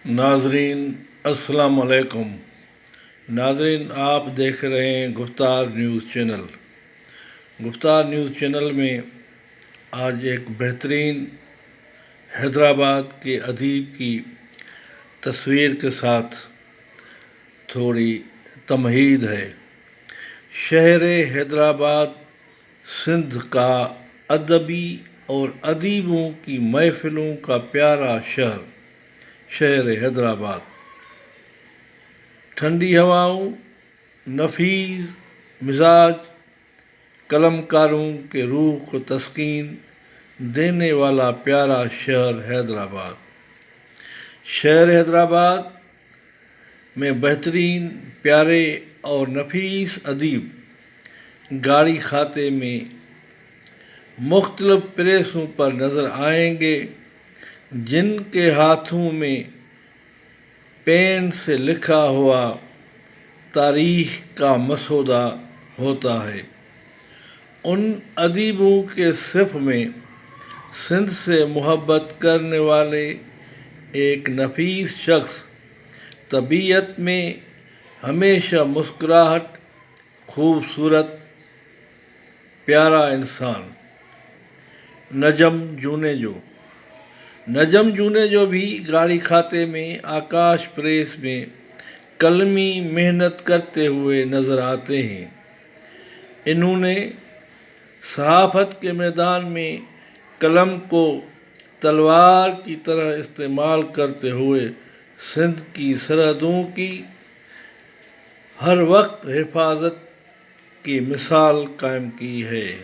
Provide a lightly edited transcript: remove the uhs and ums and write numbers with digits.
ناظرین السلام علیکم۔ ناظرین آپ دیکھ رہے ہیں گفتار نیوز چینل۔ گفتار نیوز چینل میں آج ایک بہترین حیدرآباد کے ادیب کی تصویر کے ساتھ تھوڑی تمہید ہے۔ شہر حیدرآباد سندھ کا ادبی اور ادیبوں کی محفلوں کا پیارا شہر حیدرآباد۔ ٹھنڈی ہواؤں، نفیس مزاج، قلم کاروں کے روح کو تسکین دینے والا پیارا شہر حیدرآباد۔ شہر حیدرآباد میں بہترین، پیارے اور نفیس ادیب گاڑی کھاتے میں مختلف پریسوں پر نظر آئیں گے، جن کے ہاتھوں میں پین سے لکھا ہوا تاریخ کا مسودہ ہوتا ہے۔ ان ادیبوں کے صف میں سندھ سے محبت کرنے والے ایک نفیس شخص، طبیعت میں ہمیشہ مسکراہٹ، خوبصورت پیارا انسان، نجم جونیجو بھی گاڑی کھاتے میں آکاش پریس میں قلمی محنت کرتے ہوئے نظر آتے ہیں۔ انہوں نے صحافت کے میدان میں قلم کو تلوار کی طرح استعمال کرتے ہوئے سندھ کی سرحدوں کی ہر وقت حفاظت کی مثال قائم کی ہے۔